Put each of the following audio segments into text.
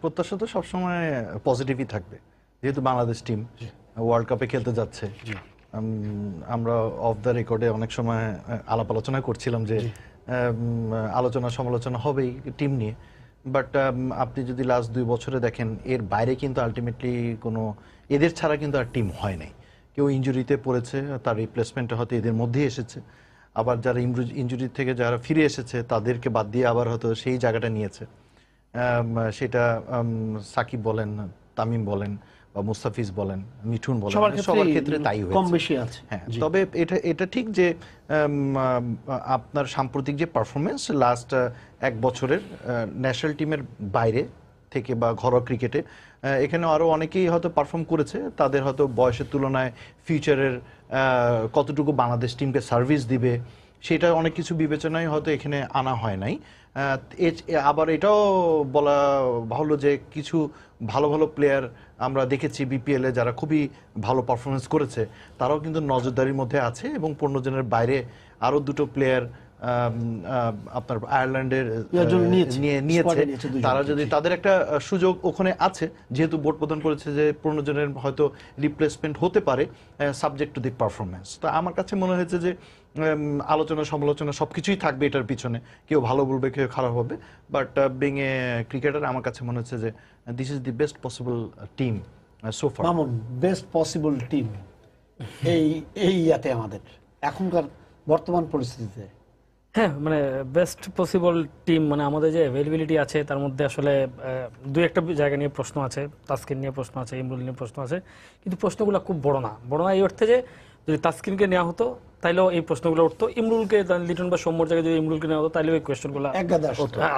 প্রত্যাশা তো সবসময় পজিটিভই থাকবে, যেহেতু বাংলাদেশ টিম ওয়ার্ল্ড কাপে খেলতে যাচ্ছে। আমরা অফ দ্য রেকর্ডে অনেক সময় আলাপ আলোচনা করছিলাম যে আলোচনা সমালোচনা হবেই টিম নিয়ে, বাট আপনি যদি লাস্ট 2 বছরে দেখেন এর বাইরে কিন্তু আলটিমেটলি কোনো এদের ছাড়া কিন্তু আর টিম হয় নাই। কেউ ইনজুরিতে পড়েছে, তার রিপ্লেসমেন্টটা হয়তো এদের মধ্যেই এসেছে, আবার যারা ইনজুরি থেকে যারা ফিরে এসেছে তাদেরকে বাদ দিয়ে আবার হয়তো সেই জায়গাটা নিয়েছে। সেটা সাকিব বলেন, তামিম বলেন বা মুস্তাফিজ বলেন, মিঠুন বলেন, সবার ক্ষেত্রে তাই হয়েছে, কম বেশি আছে। হ্যাঁ, তবে এটা ঠিক যে আপনার সাম্প্রতিক যে পারফরমেন্স লাস্ট 1 বছরের ন্যাশনাল টিমের বাইরে থেকে বা ঘরোয়া ক্রিকেটে এখানে আরও অনেকেই হয়তো পারফর্ম করেছে, তাদের হয়তো বয়সের তুলনায় ফিউচারের কতটুকু বাংলাদেশ টিমকে সার্ভিস দিবে সেটা অনেক কিছু বিবেচনায় হয়তো এখানে আনা হয় নাই। আবার এটাও বলা ভালো যে কিছু ভালো ভালো প্লেয়ার আমরা দেখেছি বিপিএলে যারা খুবই ভালো পারফরমেন্স করেছে, তারাও কিন্তু নজরদারির মধ্যে আছে এবং 15 জনের বাইরে আরও 2টো প্লেয়ার আপনার আয়ারল্যান্ডের নিয়েছে। তারা যদি তাদের একটা সুযোগ ওখানে আছে, যেহেতু বোর্ড প্রদান করেছে যে 15 জনের হয়তো রিপ্লেসমেন্ট হতে পারে সাবজেক্ট টু দি পারফরমেন্স। তো আমার কাছে মনে হয়েছে যে আলোচনা সমালোচনা সবকিছুই থাকবে এটার পিছনে, কেউ ভালো বলবে কেউ খারাপ হবে, বাট বিং এ ক্রিকেটার আমার কাছে মনে হচ্ছে যে this is the best possible team so far. Mamun, best possible team এই ইয়াতে আমাদের এখনকার বর্তমান পরিস্থিতিতে, হ্যাঁ মানে বেস্ট পসিবল টিম মানে আমাদের যে অ্যাভেলেবিলিটি আছে তার মধ্যে আসলে 2-1টা জায়গা নিয়ে প্রশ্ন আছে, তাসকিন নিয়ে প্রশ্ন আছে, ইমরুল নিয়ে প্রশ্ন আছে, কিন্তু প্রশ্নগুলো খুব বড় না এই অর্থে যে যদি তাসকিনকে নেওয়া হতো তাইলেও এই প্রশ্নগুলো উঠতো, ইমরুলকে লিটন বা সৌম্যর জায়গায় যদি ইমরুলকে নেওয়া হতো তাইলেও এই কোয়েশ্চেনগুলো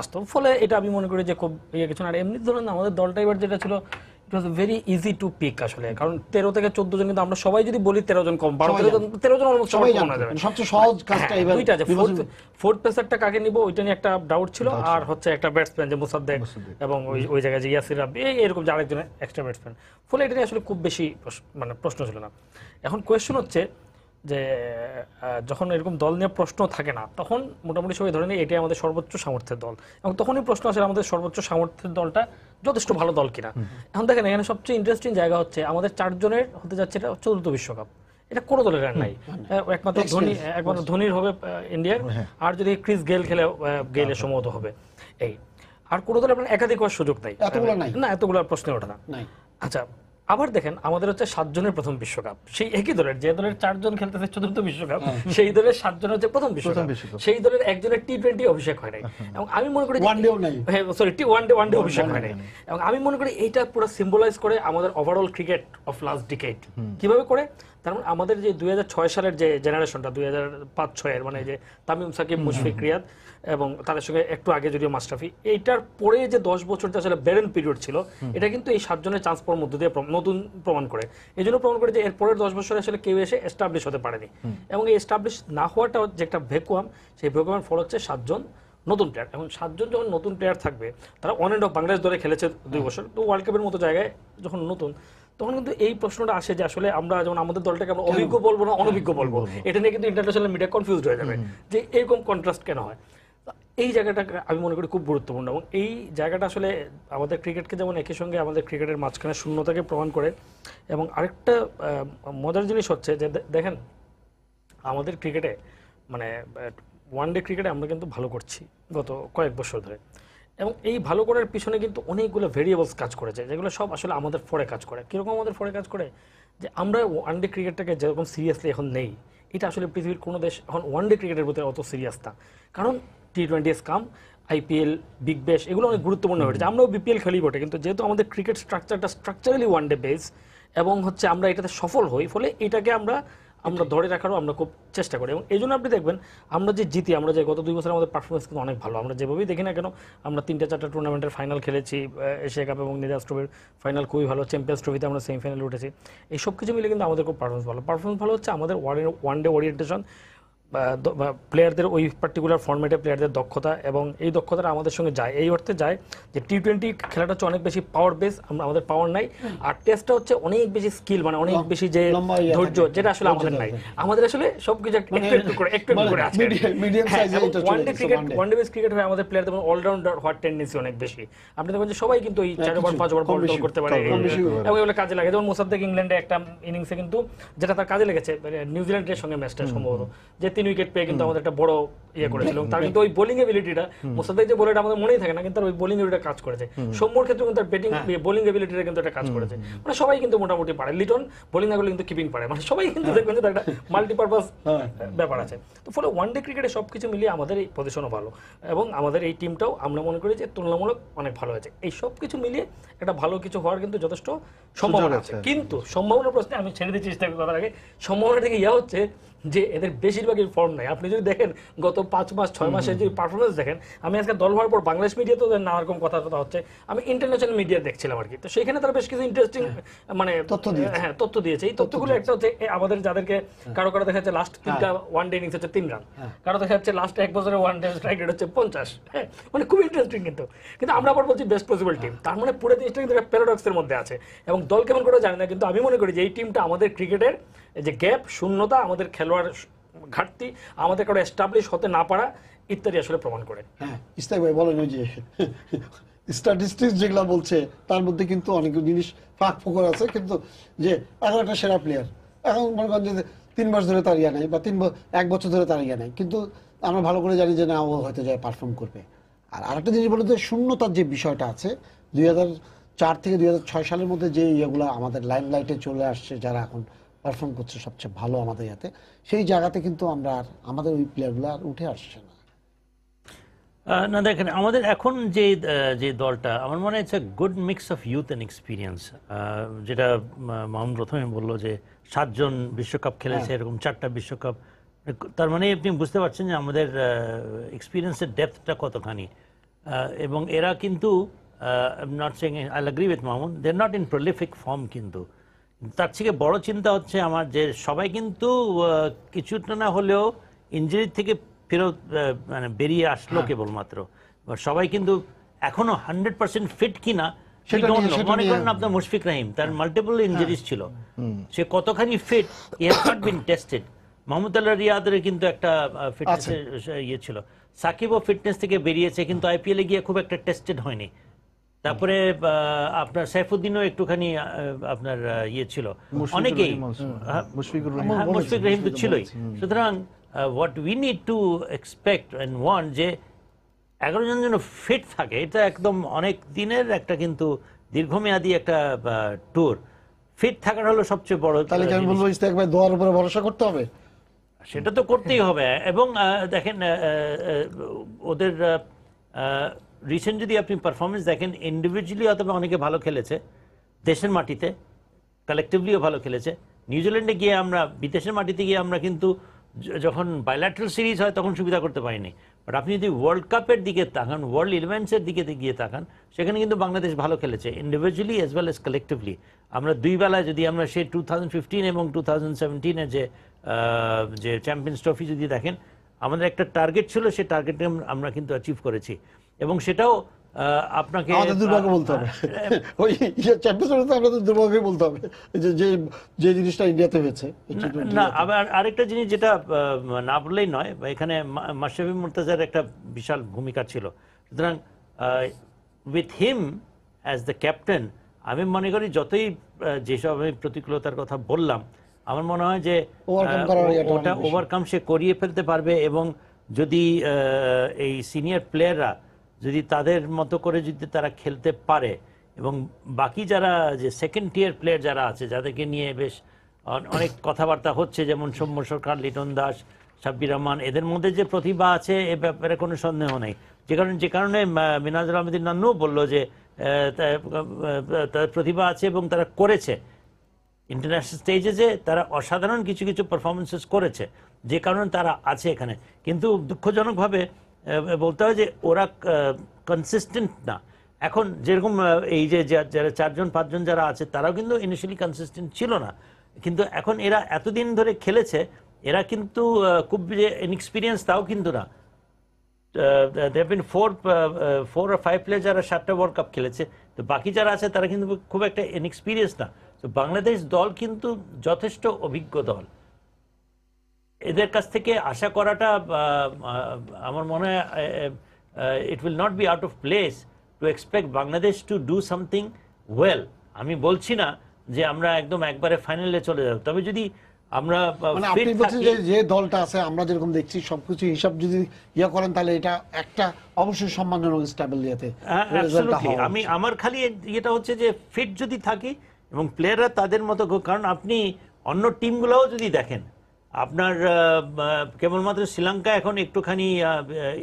আসতো। ফলে এটা আমি মনে করি যে খুব কিছু না। আর এমনি ধরুন আমাদের দলটা এবার যেটা ছিল it was very easy to pick আসলে, কারণ 13 থেকে 14 জন, কিন্তু আমরা সবাই যদি বলি 13 জন কম, 13 জন অলমোস্ট সবাই জানা যাবে। সবচেয়ে সহজ কাজটা এবার দুইটা আছে, ফোর্থ পেসারটা কাকে নিব ওইটা নিয়ে একটা ডাউট ছিল, আর হচ্ছে একটা ব্যাটসম্যান যে মুসাদ্দেক এবং ওই জায়গায় যে ইয়াসির রাব্বি এরকম যে আরেকজন এক্সট্রা ব্যাটসম্যান, ফলে এটা নিয়ে আসলে খুব বেশি মানে প্রশ্ন ছিল না। এখন কোয়েশ্চেন হচ্ছে যে যখন এরকম দল নিয়ে প্রশ্ন থাকে না তখন মোটামুটি সবাই ধরে নিই এটাই আমাদের সর্বোচ্চ সামর্থ্যের দল, এবং তখনই প্রশ্ন আসে আমাদের সর্বোচ্চ সামর্থ্যের দলটা যথেষ্ট ভালো দল কিনা। এখন দেখেন এখানে সবচেয়ে ইন্টারেস্টিং জায়গা হচ্ছে আমাদের 4 জনের হতে যাচ্ছে এটা 4র্থ বিশ্বকাপ, এটা কোনো দলের আর নাই, একমাত্র ধোনির হবে ইন্ডিয়ার, আর যদি ক্রিস গেল খেলে গেলের সম্ভবত হবে, এই আর কোনো দলের আপনার একাধিক হওয়ার সুযোগ নাই, এতগুলো প্রশ্নে ওঠে না। আচ্ছা, আবার দেখেন আমাদের হচ্ছে 7 জনের প্রথম বিশ্বকাপ, সেই একই দলের যে দলের 4 জন খেলতেছে 4র্থ বিশ্বকাপ, সেই দলের 7 জনের হচ্ছে প্রথম বিশ্বকাপ, সেই দলের একজনের টি20 অভিষেক হয় নাই, এবং আমি মনে করি ওয়ান ডে অভিষেক হয় নাই, এবং আমি মনে করি এইটা পুরো সিম্বলাইজ করে আমাদের overall cricket of last decade কিভাবে করে। তার মানে আমাদের যে 2006 সালের যে জেনারেশনটা 2005-06 এর মানে যে তামিম, সাকিব, মুশফিক, রিয়াদ এবং তাদের সঙ্গে একটু আগে যদিও মাশরাফি, এইটার পরে যে 10 বছর যে আসলে ব্যারেন পিরিয়ড ছিল, এটা কিন্তু এই 7 জনের চান্স পাওয়ার মধ্যে দিয়ে নতুন প্রমাণ করে। এই জন্য প্রমাণ করে যে এর পরের 10 বছরে আসলে কেউ এসে এস্টাবলিশ হতে পারেনি, এবং এই এস্টাবলিশ না হওয়াটা যে একটা ভ্যাকুয়াম, সেই ভ্যাকুয়ামের ফল হচ্ছে 7 জন নতুন প্লেয়ার। এখন 7 জন যখন নতুন প্লেয়ার থাকবে, তারা অন এন্ড অফ বাংলাদেশ দলে খেলেছে 2 বছর, তো ওয়ার্ল্ড কাপের মতো জায়গায় যখন নতুন, তখন কিন্তু এই প্রশ্নটা আসে যে আসলে আমরা যেমন আমাদের দলটাকে আমরা অভিজ্ঞ বলবো না অনভিজ্ঞ বলবো, এটা নিয়ে কিন্তু ইন্টারন্যাশনাল মিডিয়া কনফিউজড হয়ে যাবে যে এরকম কন্ট্রাস্ট কেন হয়। এই জায়গাটা আমি মনে করি খুব গুরুত্বপূর্ণ, এবং এই জায়গাটা আসলে আমাদের ক্রিকেটকে যেমন একই সঙ্গে আমাদের ক্রিকেটের মাঝখানে শূন্যতাকে প্রমাণ করে। এবং আরেকটা মজার জিনিস হচ্ছে যে দেখেন আমাদের ক্রিকেটে মানে ওয়ানডে ক্রিকেটে আমরা কিন্তু ভালো করছি গত কয়েক বছর ধরে, এবং এই ভালো করার পিছনে কিন্তু অনেকগুলো ভেরিয়েবলস কাজ করেছে, যেগুলো সব আসলে আমাদের ফরে কাজ করে। কীরকম আমাদের ফরে কাজ করে, যে আমরা ওয়ানডে ক্রিকেটটাকে যেরকম সিরিয়াসলি এখন নেই, এটা আসলে পৃথিবীর কোনো দেশ এখন ওয়ানডে ক্রিকেটের প্রতি অত সিরিয়াস না, কারণ টি20 কাম, আইপিএল, বিগ ব্যাশ এগুলো অনেক গুরুত্বপূর্ণ হয়ে গেছে। আমরাও বিপিএল খেলি বটে, কিন্তু যেহেতু আমাদের ক্রিকেট স্ট্রাকচারটা স্ট্রাকচারালি ওয়ানডে বেস, এবং হচ্ছে আমরা এটাতে সফল হই, ফলে এটাকে আমরা ধরে রাখারও আমরা খুব চেষ্টা করি। এবং এই জন্য আপনি দেখবেন আমরা যে জিতি, আমরা যে গত 2 বছর আমাদের পারফরমেন্স কিন্তু অনেক ভালো, আমরা যেভাবেই দেখি না কেন, আমরা 3টা-4টা টুর্নামেন্টের ফাইনাল খেলেছি, এশিয়া কাপ এবং নিরাজ ট্রফির ফাইনাল খুবই ভালো, চ্যাম্পিয়ন্স ট্রফিতে আমরা সেমিফাইনালে উঠেছি, এই সব কিছু মিলে কিন্তু আমাদের খুব পারফরমেন্স ভালো হচ্ছে। আমাদের ওয়ানডে ওরিয়েন্টেশন প্লেয়ারদের ওই পার্টিকুলার ফরম্যাটে প্লেয়ারদের দক্ষতা, এবং এই দক্ষতাটা আমাদের সঙ্গে যায়, এই অর্থে যায় যে টি-20 খেলাটা হচ্ছে অনেক বেশি পাওয়ার বেস, আমাদের পাওয়ার নাই, আর টেস্টটা হচ্ছে অনেক বেশি স্কিল, মানে অনেক বেশি যে ধৈর্য, যেটা আসলে আমাদের নাই। আমাদের আসলে সবকিছু একটু করে আছে। ওয়ান ডে বেস ক্রিকেট হয়ে আমাদের প্লেয়ারদের অলরাউন্ডার হওয়ার টেন্ডেন্সি অনেক বেশি। আপনি দেখবেন যে সবাই কিন্তু ওই 4 ওভার 5 ওভার বল করতে পারে, এবং এগুলো কাজে লাগে। যেমন মোসাদ্দেক ইংল্যান্ডে একটা ইনিংসে কিন্তু যেটা তার কাজে লেগেছে, নিউজিল্যান্ডের সঙ্গে ম্যাচটা সম্ভবত, যে 3 উইকেট পেয়ে কিন্তু আমাদের একটা বড় ইয়ে করেছিল। তার কিন্তু ওই বোলিং এবিলিটিটা, মোসাদ্দেক যে বোলারটা আমাদের মনেই থাকে না, কিন্তু তার ওই বোলিং এবিলিটিটা কাজ করেছে। সৌম্যর ক্ষেত্রে কিন্তু তার ব্যাটিং বোলিং এবিলিটিটা কিন্তু একটা কাজ করেছে। মানে সবাই কিন্তু মোটামুটি পারে। লিটন বোলিং না করলে কিন্তু কিপিং পারে, মানে সবাই কিন্তু দেখবেন যে একটা মাল্টিপারপাস ব্যাপার আছে। তো ফলে ওয়ানডে ক্রিকেটে সবকিছু মিলিয়ে আমাদের এই পজিশনও ভালো, এবং আমাদের এই টিমটাও আমরা মনে করি যে তুলনামূলক অনেক ভালো হয়েছে। এই সব কিছু মিলিয়ে একটা ভালো কিছু হওয়ার কিন্তু যথেষ্ট সম্ভাবনা আছে। কিন্তু সম্ভাবনার প্রশ্নে আমি ছেড়ে দিচ্ছি চেষ্টা করার আগে, সম্ভাবনা থেকে ইয়া হচ্ছে যে এদের বেশিরভাগই ফর্ম নাই। আপনি যদি দেখেন গত 5 মাস 6 মাসের যদি পারফরমেন্স দেখেন, আমি আজকে দল হওয়ার পর বাংলাদেশ মিডিয়াতে নানা রকম কথা হচ্ছে, আমি ইন্টারন্যাশনাল মিডিয়া দেখছিলাম আর কি। তো সেখানে তারা বেশ কিছু ইন্টারেস্টিং মানে তথ্য দিয়েছে। এই তথ্যগুলো একটা হচ্ছে আমাদের যাদেরকে কারো দেখা যাচ্ছে লাস্ট 3টা ওয়ানডে ইনিংস হচ্ছে 3 রান, কারো দেখা যাচ্ছে লাস্ট 1 বছরের ওয়ানডে স্ট্রাইক রেট হচ্ছে 50। হ্যাঁ, মানে খুব ইন্টারেস্টিং। কিন্তু আমরা আবার বলছি বেস্ট পসিবল টিম, তার মানে পুরো জিনিসটা কিন্তু একটা প্যারাডক্সের মধ্যে আছে, এবং দল কেমন করে জানি না, কিন্তু আমি মনে করি যে এই টিমটা আমাদের ক্রিকেটের যে গ্যাপ, শূন্যতা, আমাদের খেলোয়াড় ঘাটতি, আমাদের কারো এস্টাবলিশ হতে না পারা ইত্যাদি আসলে প্রমাণ করে। হ্যাঁ, ইস্তাক ভাই বলেন, ওই যে স্ট্যাটিস্টিক্স যেগুলো বলছে তার মধ্যে কিন্তু অনেক জিনিস ফাঁক ফোকর আছে, কিন্তু যে 11টা সেরা প্লেয়ার এখন মনে করেন যে 3 মাস ধরে তার ইয়া নেই, বা 1 বছর ধরে তার ইয়া নেই, কিন্তু আমরা ভালো করে জানি যে না, ও হয়তো যায় পারফর্ম করবে। আর আরেকটা জিনিস বলতে, শূন্যতার যে বিষয়টা আছে, 2004 থেকে 2006 সালের মধ্যে যে ইয়েগুলো আমাদের লাইন লাইটে চলে আসছে, যারা এখন পারফর্ম করছে সবচেয়ে ভালো আমাদের ইয়াতে, সেই জায়গাতে কিন্তু আমরা আর আমাদের ওই প্লেয়ারগুলো আর উঠে আসছে না। না দেখেন, আমাদের এখন যে দলটা, আমার মনে হয় it's a good mix of youth and experience. যেটা মামুন প্রথমে বললো যে 7 জন বিশ্বকাপ খেলেছে, এরকম 4টা বিশ্বকাপ, তার মানে আপনি বুঝতে পারছেন যে আমাদের এক্সপিরিয়েন্সের ডেপথটা কতখানি। এবং এরা কিন্তু not saying I agree with Mamun, they are not in prolific form, কিন্তু তার থেকে বড় চিন্তা হচ্ছে আমার যে সবাই কিন্তু কিছুটা না হলেও ইনজুরি থেকে ফেরত মানে বেরিয়ে আসলো কেবলমাত্র। সবাই কিন্তু এখনো 100% ফিট কিনা মনে করেন আপনার মুশফিক রহিম, তার মাল্টিপল ইনজুরিজ ছিল, সে কতখানি fit he has not been tested. Mahmudullah রিয়াদের কিন্তু একটা ফিটনেসের ইয়ে ছিল, সাকিবও ফিটনেস থেকে বেরিয়েছে, কিন্তু আইপিএলে গিয়ে খুব একটা টেস্টেড হয়নি। তারপরে আপনার সাইফুদ্দিনও একটুখানি আপনার ইয়ে ছিল, অনেকেই মুশফিক রহিম তো ছিলই। সুতরাং what we need to expect and want যে 11 জন যেন ফিট থাকে, এটা একদম অনেক দিনের একটা কিন্তু দীর্ঘমেয়াদী একটা ট্যুর। ফিট থাকার হলো সবচেয়ে বড়। তাহলে আমি বলবো ইস্তাক ভাই দোয়ার উপরে ভরসা করতে হবে, সেটা তো করতেই হবে। এবং দেখেন ওদের রিসেন্ট যদি আপনি পারফরমেন্স দেখেন, ইন্ডিভিজুয়ালি অথবা অনেকে ভালো খেলেছে, দেশের মাটিতে কালেকটিভলিও ভালো খেলেছে। নিউজিল্যান্ডে গিয়ে আমরা, বিদেশের মাটিতে গিয়ে আমরা কিন্তু যখন বাইল্যাটারাল সিরিজ হয় তখন সুবিধা করতে পারিনি। বাট আপনি যদি ওয়ার্ল্ড কাপের দিকে তাকান, ওয়ার্ল্ড ইলেভেন্সের দিকে গিয়ে তাকান, সেখানে কিন্তু বাংলাদেশ ভালো খেলেছে individually as well as collectively. আমরা দুই বেলায় যদি আমরা সেই 2015 এবং 2017-এর যে চ্যাম্পিয়ন্স ট্রফি যদি দেখেন, আমাদের একটা টার্গেট ছিল, সেই টার্গেটে আমরা কিন্তু অ্যাচিভ করেছি। এবং সেটাও আপনাকে দুর্ভাগ্য বলতে হবে, ওই চ্যাম্পিয়ন্স ট্রফিতে আমাদের দুর্ভাগ্য বলতে হবে যে জিনিসটা ইন্ডিয়াতে হয়েছে না। আবার আরেকটা জিনিস যেটা না বললেই নয়, এখানে মাশরাফি মুর্তজার একটা বিশাল ভূমিকা ছিল। সুতরাং with him as the captain, আমি মনে করি যতই যেসব আমি প্রতিকূলতার কথা বললাম, আমার মনে হয় যে ওটা ওভারকাম সে করিয়ে ফেলতে পারবে। এবং যদি এই সিনিয়র প্লেয়াররা যদি তাদের মতো করে যদি তারা খেলতে পারে, এবং বাকি যারা যে সেকেন্ড টিয়ার প্লেয়ার যারা আছে, যাদেরকে নিয়ে বেশ অনেক কথাবার্তা হচ্ছে, যেমন সৌম্য সরকার, লিটন দাস, সাব্বির রহমান, এদের মধ্যে যে প্রতিভা আছে এ ব্যাপারে কোনো সন্দেহ নেই। যে কারণে মিনাজুল আহমেদিন নান্নুও বললো যে তাদের প্রতিভা আছে এবং তারা করেছে ইন্টারন্যাশনাল স্টেজে, যে তারা অসাধারণ কিছু কিছু পারফরমেন্সেস করেছে, যে কারণে তারা আছে এখানে। কিন্তু দুঃখজনকভাবে বলতে হয় যে ওরা কনসিস্টেন্ট না। এখন যেরকম এই যে যারা 4 জন 5 জন যারা আছে, তারাও কিন্তু ইনিশিয়ালি কনসিস্টেন্ট ছিল না, কিন্তু এখন এরা এতদিন ধরে খেলেছে, এরা কিন্তু খুব যে ইনএক্সপিরিয়েন্স তাও কিন্তু না। there have been four or five players যারা 7টা ওয়ার্ল্ড কাপ খেলেছে, তো বাকি যারা আছে তারা কিন্তু খুব একটা ইনএক্সপিরিয়েন্স না। তো বাংলাদেশ দল কিন্তু যথেষ্ট অভিজ্ঞ দল, এদের কাছ থেকে আশা করাটা আমার মনে হয় it will not be out of place to expect Bangladesh to do something well. আমি বলছি না যে আমরা একদম একবারে ফাইনালে চলে যাব, তবে যদি আমরা মানে আপনি বলছেন যে দলটা আছে আমরা যেরকম দেখছি সবকিছু হিসাব যদি করেন তাহলে এটা একটা অবশ্যই সম্মানজনক স্টেবল ইয়াতে absolutely। আমি আমার খালি এটা হচ্ছে যে ফিট যদি থাকি এবং প্লেয়াররা তাদের মতো, কারণ আপনি অন্য টিমগুলোও যদি দেখেন, আপনার কেবলমাত্র শ্রীলঙ্কা এখন একটুখানি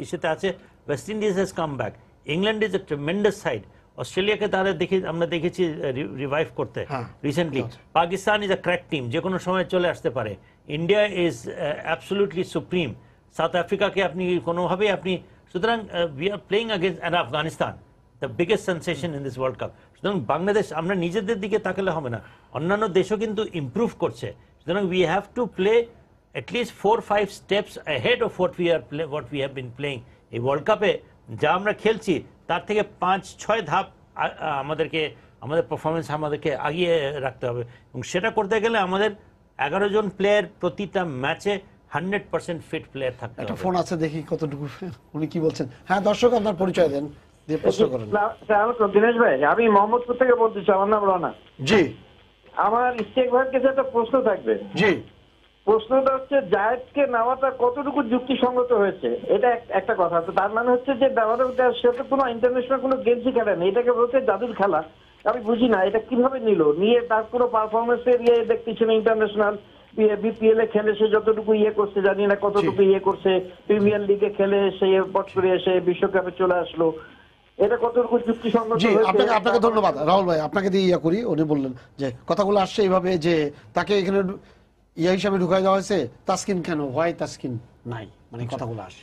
ইসেতে আছে, West Indies has come back, England is a tremendous side, অস্ট্রেলিয়াকে তারা আমরা দেখেছি রিভাইভ করতে recently, Pakistan is a crack team, যে কোনো সময় চলে আসতে পারে, India is absolutely supreme, south আফ্রিকাকে আপনি কোনোভাবেই আপনি, সুতরাং we are playing against and Afghanistan, the biggest sensation in this world cup. সুতরাং বাংলাদেশ, আমরা নিজেদের দিকে তাকালে হবে না, অন্যান্য দেশও কিন্তু ইমপ্রুভ করছে, সুতরাং we have to play at least 4-5 steps ahead of what we have been playing। এই ওয়ার্ল্ড কাপে যা আমরা খেলছি তার থেকে 5-6 ধাপ আমাদের পারফরমেন্স আমাদেরকে আগিয়ে রাখতে হবে, এবং সেটা করতে গেলে আমাদের 11 জন প্লেয়ার প্রতিটা ম্যাচে 100% ফিট প্লেয়ার থাকতে হবে। একটা ফোন আছে, দেখি কতটুকু উনি কি বলছেন। হ্যাঁ দর্শক, আপনার পরিচয় দেন, দিয়ে প্রশ্ন করেন। দিনেশ ভাই, আমি মোহাম্মদপুর থেকে বলতেছি, আমার নাম রানা। জি, আমার ইস্টেক ভাইয়ের কাছে একটা প্রশ্ন থাকবে। জি, প্রশ্নটা হচ্ছে জায়েদকে নেওয়াটা কতটুকু যুক্তিসঙ্গত হয়েছে, এটা একটা কথা। তো তার মানে হচ্ছে যে সে তো কোনো ইন্টারন্যাশনাল কোনো গেমসই খেলে না, এটাকে বলছে জাদুর খেলা। আমি বুঝি না এটা কিভাবে নিয়ে তার কোনো পারফরমেন্সের দেখতেছি না। ইন্টারন্যাশনাল বিপিএল এ খেলে সে যতটুকু করছে, জানি না কতটুকু করছে, প্রিমিয়ার লিগে খেলে সে পট করে এসে বিশ্বকাপে চলে আসলো, এটা কতটুকু যুক্তিসঙ্গত জি। হয়েছে? আপনাকে ধন্যবাদ রাহুল ভাই, আপনাকে দিয়ে করি। উনি বললেন যে কথাগুলো আসছে এইভাবে যে তাকে এখানে হিসাবে ঢুকাই দেওয়া হয়েছে, তাসকিন কেন, হোয়াই তাসকিন নাই, মানে কথাগুলো আসে।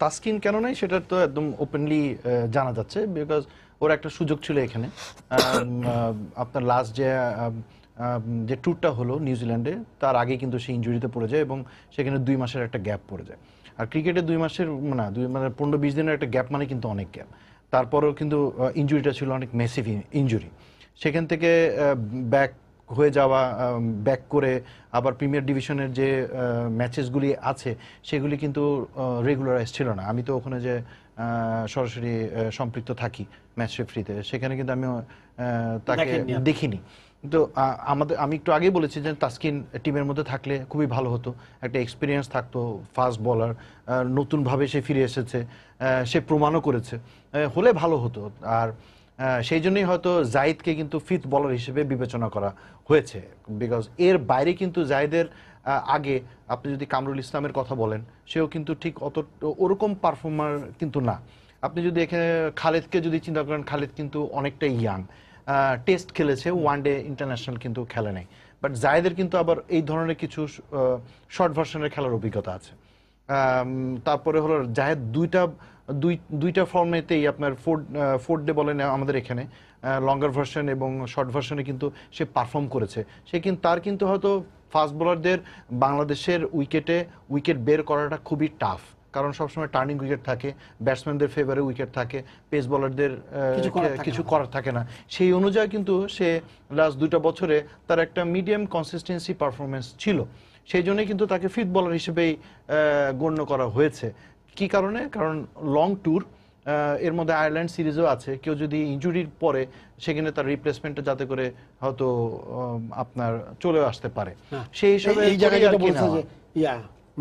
তাসকিন কেন নাই সেটা তো একদম ওপেনলি জানা যাচ্ছে, বিকজ ওর একটা সুযোগ ছিল এখানে। আপনার লাস্ট যে ট্যুরটা হলো নিউজিল্যান্ডে, তার আগে কিন্তু সে ইনজুরিতে পড়ে যায় এবং সেখানে 2 মাসের একটা গ্যাপ পড়ে যায়। আর ক্রিকেটে 2 মাসের মানে 15-20 দিনের একটা গ্যাপ মানে কিন্তু অনেক গ্যাপ। তারপরেও কিন্তু ইনজুরিটা ছিল অনেক মেসিভ ইনজুরি। সেখান থেকে হয়ে যাওয়া, ব্যাক করে আবার প্রিমিয়ার ডিভিশনের যে ম্যাচেসগুলি আছে সেগুলি কিন্তু রেগুলারাইজ ছিল না। আমি তো ওখানে যে সরাসরি সম্পৃক্ত থাকি ম্যাচ রেফারিতে, সেখানে কিন্তু আমি তাকে দেখিনি। তো আমি একটু আগেই বলেছি যে তাসকিন টিমের মধ্যে থাকলে খুবই ভালো হতো, একটা এক্সপিরিয়েন্স থাকতো, ফাস্ট বলার, নতুনভাবে সে ফিরে এসেছে, সে প্রমাণও করেছে, হলে ভালো হতো। আর সেই জন্যই হয়তো জাহিদকে কিন্তু ফিফথ বলার হিসেবে বিবেচনা করা হয়েছে, বিকজ এর বাইরে কিন্তু জাহিদের আগে আপনি যদি কামরুল ইসলামের কথা বলেন, সেও কিন্তু ঠিক ওরকম পারফর্মার কিন্তু না। আপনি যদি এখানে খালেদকে যদি চিন্তা করেন, খালেদ কিন্তু অনেকটা ইয়াং, টেস্ট খেলেছে, ওয়ানডে ইন্টারন্যাশনাল কিন্তু খেলে নাই। বাট জাহিদের কিন্তু আবার এই ধরনের কিছু শর্ট ভার্সনের খেলার অভিজ্ঞতা আছে। তারপরে হলো জাহিদ দুইটা ফর্মেতেই আপনার ফোর্থ ডে বলেন আমাদের এখানে, লঙ্গার ভার্সন এবং শর্ট ভার্সনে কিন্তু সে পারফর্ম করেছে। তার কিন্তু হয়তো ফাস্ট বোলারদের বাংলাদেশের উইকেট বের করাটা খুবই টাফ, কারণ সবসময় টার্নিং উইকেট থাকে, ব্যাটসম্যানদের ফেভারে উইকেট থাকে, পেস বোলারদের কিছু করার থাকে না। সেই অনুযায়ী কিন্তু সে লাস্ট 2টা বছরে তার একটা মিডিয়াম কনসিস্টেন্সি পারফরমেন্স ছিল, সেই জন্যই কিন্তু তাকে ফিফথ বলার হিসেবেই গণ্য করা হয়েছে। কি কারণে? কারণ লং ট্যুর, এর মধ্যে আয়ারল্যান্ড সিরিজও আছে, কেউ যদি ইনজুরির পরে সেখানে তার রিপ্লেসমেন্টটা যাতে করে হয়তো আপনার চলে আসতে পারে, সেই হিসাবে এই জায়গায় যেটা বলছে যে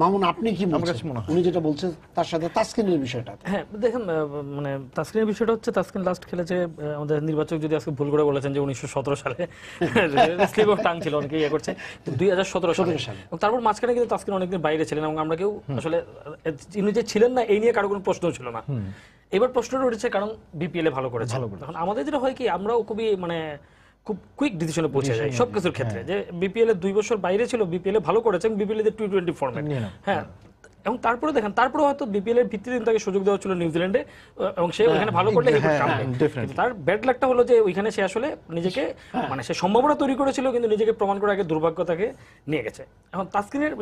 মামুন, আপনি কি বলছেন? উনি যেটা বলছেন তার সাথে তাসকিনের বিষয়টা। হ্যাঁ দেখেন, মানে তাসকিনের বিষয়টা হচ্ছে, তাসকিন লাস্ট খেলেছে, আমাদের নির্বাচক যদি আজকে ভুল করে বলেছেন যে 1917 সালে স্লিপ অফ টাং ছিল, অনেকে করছে 2017 সালে। তারপর মাঝখানে কিন্তু তাসকিন অনেকদিন বাইরে ছিলেন এবং আমরা কেউ আসলে ইনি যে ছিলেন না এই নিয়ে কারো কোনো প্রশ্ন ছিল না। এবার প্রশ্নটা উঠেছে কারণ বিপিএল এ ভালো করেছে। এখন আমাদের যেটা হয় কি, আমরাও খুবই খুব কুইক ডিসিশনে পৌঁছে যায় সবকিছুর ক্ষেত্রে, যে বিপিএল এ 2 বছর বাইরে ছিল, বিপিএল এ ভালো করেছে, বিপিএল এ T20 ফরম্যাট, হ্যাঁ এবং তারপরে দেখেন তারপরে হয়তো বিপিএল এর ভিত্তিতে তাকে সুযোগ দেওয়া ছিল নিউজিল্যান্ডে, এবং সে ওখানে ভালো করলে হ্যাঁ, definitely. কিন্তু তার ব্যাড লাকটা হলো যে ওইখানে সে আসলে নিজেকে মানে সে সম্ভাবনা তৈরি করেছিল কিন্তু নিজেকে প্রমাণ করার আগে দুর্ভাগ্য তাকে নিয়ে গেছে। এখন তাসকিনের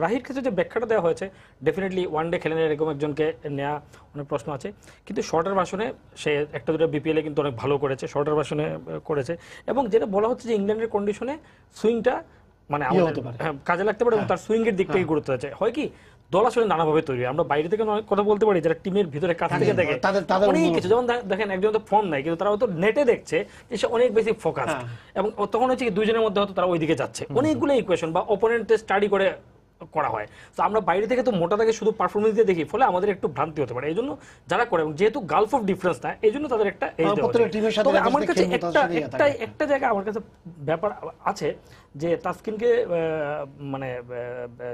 রাহির ক্ষেত্রে যে ব্যাখ্যাটা দেওয়া হয়েছে, ডেফিনেটলি ওয়ানডে খেলেন এরকম একজনকে নেওয়া অনেক প্রশ্ন আছে, কিন্তু শর্টার ভার্সনে সে একটা দুটো বিপিএল এ কিন্তু অনেক ভালো করেছে, শর্টার ভার্সনে করেছে। এবং যেটা বলা হচ্ছে যে ইংল্যান্ডের কন্ডিশনে সুইংটা মানে হতে পারে। কাজে লাগতে পারে, এবং তার সুইং এর দিক থেকে গুরুত্ব আছে। হয় কি দল আসলে নানাভাবে তৈরি হয়, আমরা বাইরে থেকে অনেক কথা বলতে পারি, যারা টিমের ভিতরে কাছ থেকে দেখে তাদের অনেক কিছু, যেমন দেখেন একজন তো ফর্ম নাই কিন্তু তারা হয়তো নেটে দেখছে যে সে অনেক বেশি ফোকাস, এবং তখন হচ্ছে কি দুইজনের মধ্যে হয়তো তারা ওইদিকে যাচ্ছে, অনেকগুলো ইকুয়েশন বা অপোনেন্টের স্টাডি করে করা হয়। তো আমরা বাইরে থেকে তো মোটা থেকে শুধু পারফরমেন্স দিয়ে দেখি, ফলে আমাদের একটু ভ্রান্তি হতে পারে। এই জন্য যারা করে, এবং যেহেতু গালফ অফ ডিফারেন্স না, এই জন্য তাদের একটা এই প্রত্যেকটা টিমের সাথে আমার কাছে খেলবো, তার সাথেই একটা জায়গা আমার কাছে ব্যাপার আছে যে তাসকিনকে মানে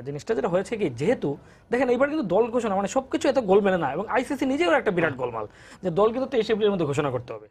জিনিসটা যেটা হয়েছে কি, যেহেতু দেখেন এইবার কিন্তু দল ঘোষণা মানে সবকিছু এত গোলমেলে না, এবং আইসিসি নিজেও একটা বিরাট গোলমাল যে দল কিন্তু 23 এপ্রিলের মধ্যে ঘোষণা করতে হবে।